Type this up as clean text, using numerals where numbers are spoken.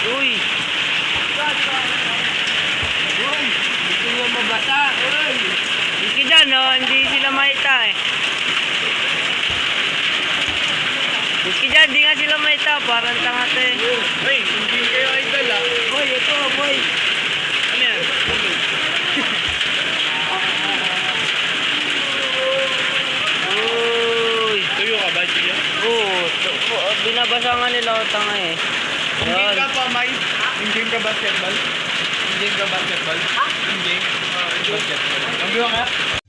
Uy! Uy! Gusto nyo mabasa? Uy! Hindi dyan, no? Hindi sila makita eh. Hindi dyan, hindi nga sila makita. Parang tanga to eh. Hey, hindi kayo idol ah. Boy, ito boy. Ano yan? Uy! Tuyo ka ba, Gia? Oo, binabasa nga nila ako tanga eh. Hindi Yan. ka pa, May? Hindi ka basketball? Hindi ka basketball? Hindi. Basketball. Ang ka?